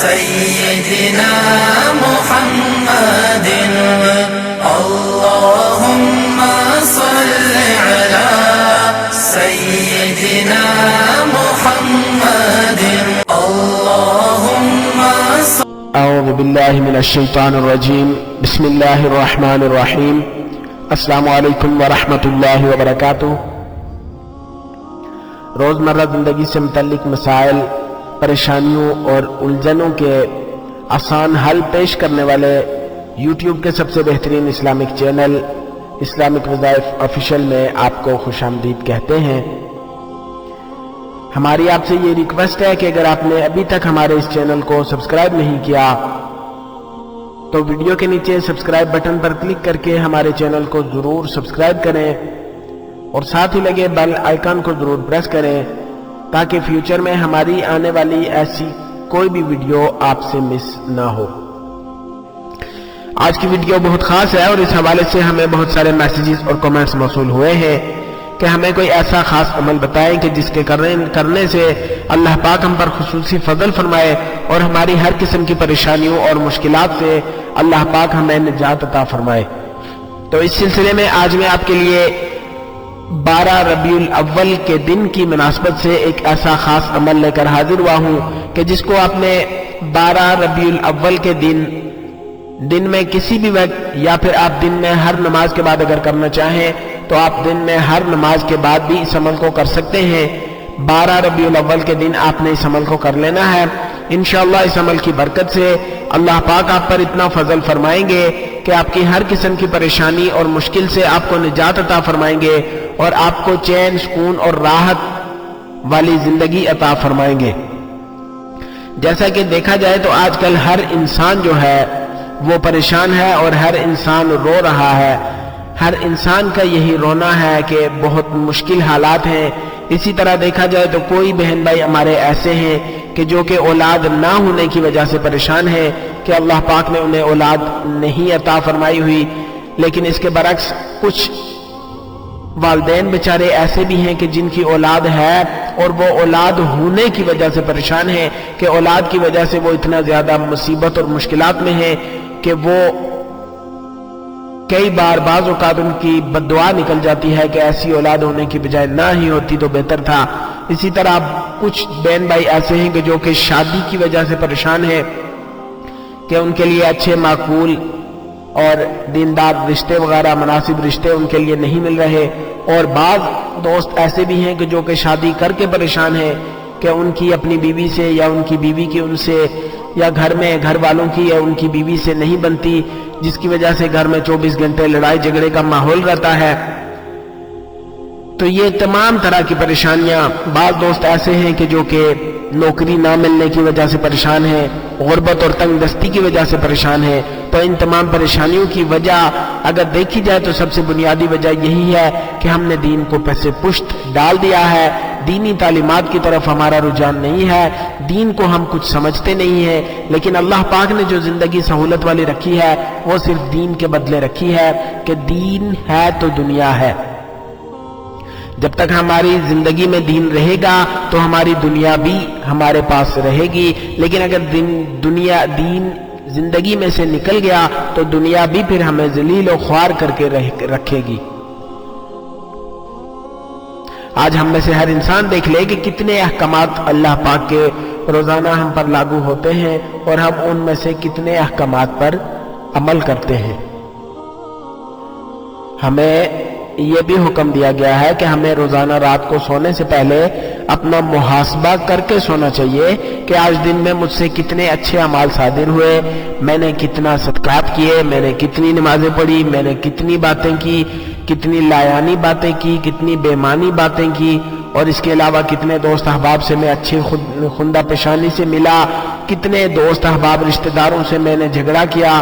سيدنا محمد اللهم صل على سيدنا محمد اللهم صل. اعوذ باللہ من الشیطان الرجیم. بسم اللہ الرحمن الرحیم. السلام علیکم ورحمۃ اللہ وبرکاتہ. روزمرہ زندگی سے متعلق مسائل، پریشانیوں اور الجھنوں کے آسان حل پیش کرنے والے یوٹیوب کے سب سے بہترین اسلامک چینل اسلامک وظائف آفیشیل میں آپ کو خوش آمدید کہتے ہیں. ہماری آپ سے یہ ریکویسٹ ہے کہ اگر آپ نے ابھی تک ہمارے اس چینل کو سبسکرائب نہیں کیا تو ویڈیو کے نیچے سبسکرائب بٹن پر کلک کر کے ہمارے چینل کو ضرور سبسکرائب کریں اور ساتھ ہی لگے بیل آئیکن کو ضرور پریس کریں تاکہ فیوچر میں ہماری آنے والی ایسی کوئی بھی ویڈیو آپ سے مس نہ ہو. آج کی ویڈیو بہت خاص ہے اور اس حوالے سے ہمیں بہت سارے میسیجز اور کمنٹس موصول ہوئے ہیں کہ ہمیں کوئی ایسا خاص عمل بتائیں کہ جس کے کرنے سے اللہ پاک ہم پر خصوصی فضل فرمائے اور ہماری ہر قسم کی پریشانیوں اور مشکلات سے اللہ پاک ہمیں نجات عطا فرمائے. تو اس سلسلے میں آج میں آپ کے لیے 12 ربیع الاول کے دن کی مناسبت سے ایک ایسا خاص عمل لے کر حاضر ہوا ہوں کہ جس کو آپ نے 12 ربیع الاول کے دن میں کسی بھی وقت یا پھر آپ دن میں ہر نماز کے بعد اگر کرنا چاہیں تو آپ دن میں ہر نماز کے بعد بھی اس عمل کو کر سکتے ہیں. 12 ربیع الاول کے دن آپ نے اس عمل کو کر لینا ہے. انشاءاللہ اس عمل کی برکت سے اللہ پاک آپ پر اتنا فضل فرمائیں گے کہ آپ کی ہر قسم کی پریشانی اور مشکل سے آپ کو نجات عطا فرمائیں گے اور آپ کو چین، سکون اور راحت والی زندگی عطا فرمائیں گے. جیسا کہ دیکھا جائے تو آج کل ہر انسان جو ہے وہ پریشان ہے اور ہر انسان رو رہا ہے. ہر انسان کا یہی رونا ہے کہ بہت مشکل حالات ہیں. اسی طرح دیکھا جائے تو کوئی بہن بھائی ہمارے ایسے ہیں کہ جو کہ اولاد نہ ہونے کی وجہ سے پریشان ہیں کہ اللہ پاک نے انہیں اولاد نہیں عطا فرمائی ہوئی. لیکن اس کے برعکس کچھ والدین بیچارے ایسے بھی ہیں کہ جن کی اولاد ہے اور وہ اولاد ہونے کی وجہ سے پریشان ہیں کہ اولاد کی وجہ سے وہ اتنا زیادہ مصیبت اور مشکلات میں ہیں کہ وہ کئی بار بعض اوقات ان کی بد دعا نکل جاتی ہے کہ ایسی اولاد ہونے کی بجائے نہ ہی ہوتی تو بہتر تھا. اسی طرح کچھ بہن بھائی ایسے ہیں کہ جو کہ شادی کی وجہ سے پریشان ہیں کہ ان کے لیے اچھے معقول اور دیندار رشتے وغیرہ مناسب رشتے ان کے لیے نہیں مل رہے. اور بعض دوست ایسے بھی ہیں کہ جو کہ شادی کر کے پریشان ہیں کہ ان کی اپنی بیوی سے یا ان کی بیوی کی ان سے یا گھر میں گھر والوں کی یا ان کی بیوی سے نہیں بنتی، جس کی وجہ سے گھر میں 24 گھنٹے لڑائی جھگڑے کا ماحول رہتا ہے. تو یہ تمام طرح کی پریشانیاں. بعض دوست ایسے ہیں کہ جو کہ نوکری نہ ملنے کی وجہ سے پریشان ہیں، غربت اور تنگ دستی کی وجہ سے پریشان ہیں. تو ان تمام پریشانیوں کی وجہ اگر دیکھی جائے تو سب سے بنیادی وجہ یہی ہے کہ ہم نے دین کو پس پشت ڈال دیا ہے. دینی تعلیمات کی طرف ہمارا رجحان نہیں ہے. دین کو ہم کچھ سمجھتے نہیں ہیں. لیکن اللہ پاک نے جو زندگی سہولت والی رکھی ہے وہ صرف دین کے بدلے رکھی ہے کہ دین ہے تو دنیا ہے. جب تک ہماری زندگی میں دین رہے گا تو ہماری دنیا بھی ہمارے پاس رہے گی. لیکن اگر دین زندگی میں سے نکل گیا تو دنیا بھی پھر ہمیں ذلیل و خوار کر کے رکھے گی. آج ہم میں سے ہر انسان دیکھ لے کہ کتنے احکامات اللہ پاک کے روزانہ ہم پر لاگو ہوتے ہیں اور ہم ان میں سے کتنے احکامات پر عمل کرتے ہیں. ہمیں یہ بھی حکم دیا گیا ہے کہ ہمیں روزانہ رات کو سونے سے پہلے اپنا محاسبہ کر کے سونا چاہیے کہ آج دن میں مجھ سے کتنے اچھے اعمال صادر ہوئے، میں نے کتنا صدقات کیے، میں نے کتنی نمازیں پڑھی، میں نے کتنی باتیں کی، کتنی لایانی باتیں کی، کتنی بےمانی باتیں کی، اور اس کے علاوہ کتنے دوست احباب سے میں اچھی خندہ پیشانی سے ملا، کتنے دوست احباب رشتہ داروں سے میں نے جھگڑا کیا.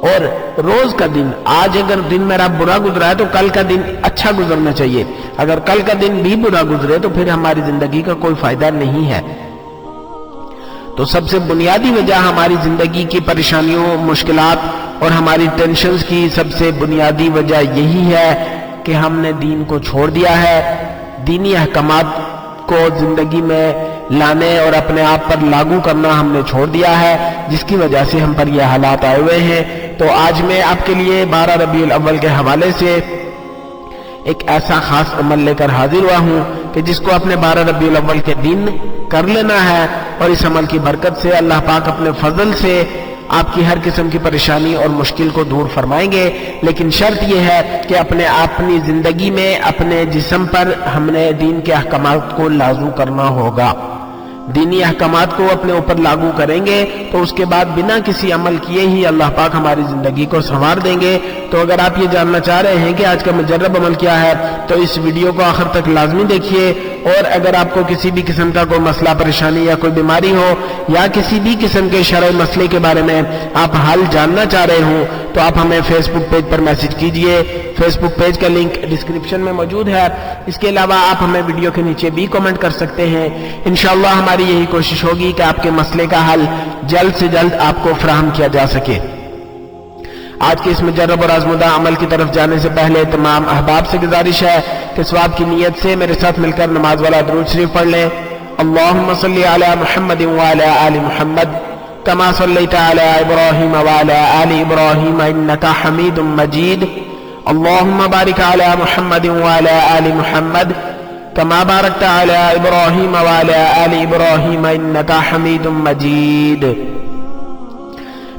اور روز کا دن، آج اگر دن میرا برا گزرا ہے تو کل کا دن اچھا گزرنا چاہیے. اگر کل کا دن بھی برا گزرے تو پھر ہماری زندگی کا کوئی فائدہ نہیں ہے. تو سب سے بنیادی وجہ ہماری زندگی کی پریشانیوں، مشکلات اور ہماری ٹینشنز کی سب سے بنیادی وجہ یہی ہے کہ ہم نے دین کو چھوڑ دیا ہے. دینی احکامات کو زندگی میں لانے اور اپنے آپ پر لاگو کرنا ہم نے چھوڑ دیا ہے، جس کی وجہ سے ہم پر یہ حالات آئے ہوئے ہیں۔ تو آج میں آپ کے لیے 12 ربیع الاول کے حوالے سے ایک ایسا خاص عمل لے کر حاضر ہوا ہوں کہ جس کو اپنے 12 ربیع الاول کے دن کر لینا ہے، اور اس عمل کی برکت سے اللہ پاک اپنے فضل سے آپ کی ہر قسم کی پریشانی اور مشکل کو دور فرمائیں گے۔ لیکن شرط یہ ہے کہ اپنی زندگی میں اپنے جسم پر ہم نے دین کے احکامات کو لاگو کرنا ہوگا۔ دینی احکامات کو اپنے اوپر لاگو کریں گے تو اس کے بعد بنا کسی عمل کیے ہی اللہ پاک ہماری زندگی کو سنوار دیں گے۔ تو اگر آپ یہ جاننا چاہ رہے ہیں کہ آج کا مجرب عمل کیا ہے تو اس ویڈیو کو آخر تک لازمی دیکھیے، اور اگر آپ کو کسی بھی قسم کا کوئی مسئلہ پریشانی یا کوئی بیماری ہو یا کسی بھی قسم کے شرعی مسئلے کے بارے میں آپ حل جاننا چاہ رہے ہوں تو آپ ہمیں فیس بک پیج پر میسج کیجئے۔ فیس بک پیج کا لنک ڈسکرپشن میں موجود ہے۔ اس کے علاوہ آپ ہمیں ویڈیو کے نیچے بھی کمنٹ کر سکتے ہیں۔ انشاءاللہ ہماری یہی کوشش ہوگی کہ آپ کے مسئلے کا حل جلد سے جلد آپ کو فراہم کیا جا سکے۔ آج کے اس مجرب اور آزمودہ عمل کی طرف جانے سے پہلے تمام احباب سے گزارش ہے کہ ثواب کی نیت سے میرے ساتھ مل کر نماز والا درود شریف پڑھ لیں۔ اللہم صلی علی محمد وعلی آل محمد کما صلیت علی ابراہیم وعلی آل ابراہیم انکا حمید مجید۔ اللہم بارک علی محمد وعلی آل محمد کما بارکت علی ابراہیم وعلی آل ابراہیم انکا حمید مجید۔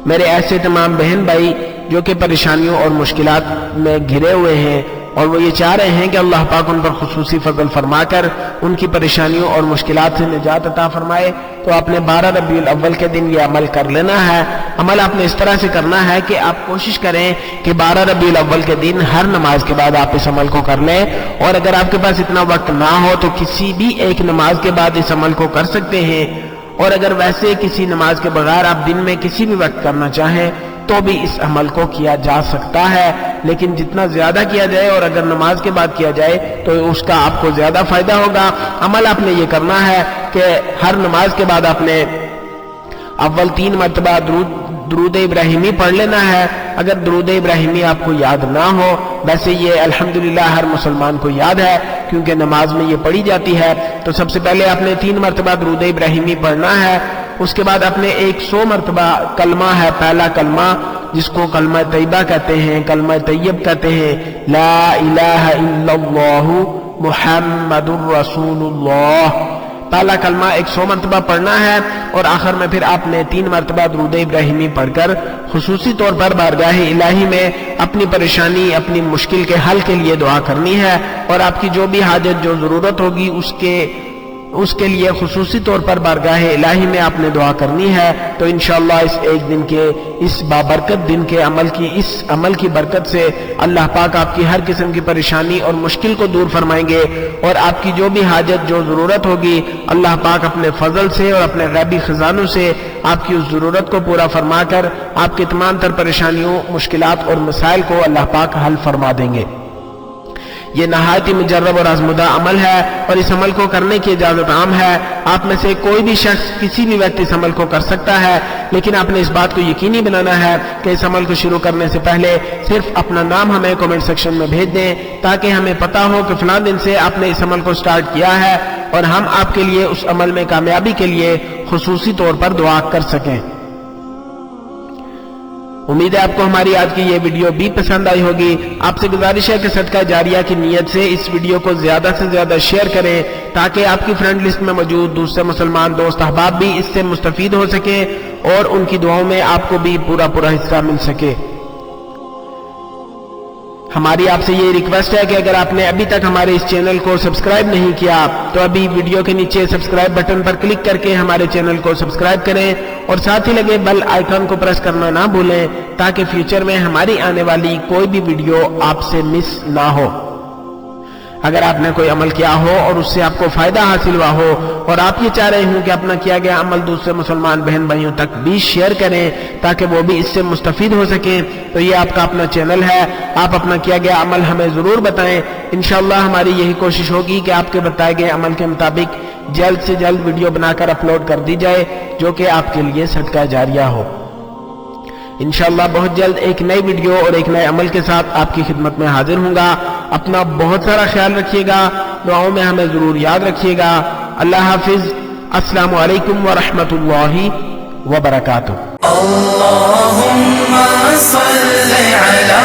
میرے ایسے تمام بہن بھائی جو کہ پریشانیوں اور مشکلات میں گھرے ہوئے ہیں اور وہ یہ چاہ رہے ہیں کہ اللہ پاک ان پر خصوصی فضل فرما کر ان کی پریشانیوں اور مشکلات سے نجات عطا فرمائے، تو آپ نے 12 ربیع الاول کے دن یہ عمل کر لینا ہے۔ عمل آپ نے اس طرح سے کرنا ہے کہ آپ کوشش کریں کہ 12 ربیع الاول کے دن ہر نماز کے بعد آپ اس عمل کو کر لیں، اور اگر آپ کے پاس اتنا وقت نہ ہو تو کسی بھی ایک نماز کے بعد اس عمل کو کر سکتے ہیں، اور اگر ویسے کسی نماز کے بغیر آپ دن میں کسی بھی وقت کرنا چاہیں تو بھی اس عمل کو کیا جا سکتا ہے، لیکن جتنا زیادہ کیا جائے اور اگر نماز کے بعد کیا جائے تو اس کا آپ کو زیادہ فائدہ ہوگا۔ عمل آپ نے یہ کرنا ہے کہ ہر نماز کے بعد آپ نے اول 3 مرتبہ درود ابراہیمی پڑھ لینا ہے۔ اگر درود ابراہیمی آپ کو یاد نہ ہو، ویسے یہ الحمدللہ ہر مسلمان کو یاد ہے کیونکہ نماز میں یہ پڑھی جاتی ہے، تو سب سے پہلے آپ نے 3 مرتبہ درود ابراہیمی پڑھنا ہے۔ اس کے بعد آپ نے 100 مرتبہ کلمہ ہے، پہلا کلمہ جس کو کلمہ طیبہ کہتے ہیں، کلمہ طیب کہتے ہیں، لا الہ الا اللہ محمد الرسول اللہ، پہلا کلمہ 100 مرتبہ پڑھنا ہے، اور آخر میں پھر آپ نے 3 مرتبہ درود ابراہیمی پڑھ کر خصوصی طور پر بارگاہ الہی میں اپنی پریشانی، اپنی مشکل کے حل کے لیے دعا کرنی ہے، اور آپ کی جو بھی حاجت، جو ضرورت ہوگی اس کے لیے خصوصی طور پر بارگاہ الہی میں آپ نے دعا کرنی ہے۔ تو انشاءاللہ اس ایک دن کے اس بابرکت دن کے اس عمل کی برکت سے اللہ پاک آپ کی ہر قسم کی پریشانی اور مشکل کو دور فرمائیں گے، اور آپ کی جو بھی حاجت، جو ضرورت ہوگی اللہ پاک اپنے فضل سے اور اپنے غیبی خزانوں سے آپ کی اس ضرورت کو پورا فرما کر آپ کی تمام تر پریشانیوں، مشکلات اور مسائل کو اللہ پاک حل فرما دیں گے۔ یہ نہایت ہی مجرب اور آزمودہ عمل ہے، اور اس عمل کو کرنے کی اجازت عام ہے۔ آپ میں سے کوئی بھی شخص، کسی بھی وقت اس عمل کو کر سکتا ہے، لیکن آپ نے اس بات کو یقینی بنانا ہے کہ اس عمل کو شروع کرنے سے پہلے صرف اپنا نام ہمیں کمنٹ سیکشن میں بھیج دیں، تاکہ ہمیں پتا ہو کہ فلاں دن سے آپ نے اس عمل کو سٹارٹ کیا ہے، اور ہم آپ کے لیے اس عمل میں کامیابی کے لیے خصوصی طور پر دعا کر سکیں۔ امید ہے آپ کو ہماری آج کی یہ ویڈیو بھی پسند آئی ہوگی۔ آپ سے گزارش ہے کہ صدقہ جاریہ کی نیت سے اس ویڈیو کو زیادہ سے زیادہ شیئر کریں، تاکہ آپ کی فرینڈ لسٹ میں موجود دوسرے مسلمان دوست احباب بھی اس سے مستفید ہو سکیں، اور ان کی دعاؤں میں آپ کو بھی پورا حصہ مل سکے۔ ہماری آپ سے یہ ریکویسٹ ہے کہ اگر آپ نے ابھی تک ہمارے اس چینل کو سبسکرائب نہیں کیا تو ابھی ویڈیو کے نیچے سبسکرائب بٹن پر کلک کر کے ہمارے چینل کو سبسکرائب کریں، اور ساتھ ہی لگے بیل آئیکن کو پریس کرنا نہ بھولیں، تاکہ فیوچر میں ہماری آنے والی کوئی بھی ویڈیو آپ سے مس نہ ہو۔ اگر آپ نے کوئی عمل کیا ہو اور اس سے آپ کو فائدہ حاصل ہوا ہو، اور آپ یہ چاہ رہے ہوں کہ اپنا کیا گیا عمل دوسرے مسلمان بہن بھائیوں تک بھی شیئر کریں تاکہ وہ بھی اس سے مستفید ہو سکیں، تو یہ آپ کا اپنا چینل ہے، آپ اپنا کیا گیا عمل ہمیں ضرور بتائیں۔ انشاءاللہ ہماری یہی کوشش ہوگی کہ آپ کے بتائے گئے عمل کے مطابق جلد سے جلد ویڈیو بنا کر اپلوڈ کر دی جائے، جو کہ آپ کے لیے صدقہ جاریہ ہو۔ انشاءاللہ بہت جلد ایک نئی ویڈیو اور ایک نئے عمل کے ساتھ آپ کی خدمت میں حاضر ہوں گا۔ اپنا بہت سارا خیال رکھیے گا، دعاؤں میں ہمیں ضرور یاد رکھیے گا۔ اللہ حافظ۔ السلام علیکم ورحمۃ اللہ وبرکاتہ. اللهم صل على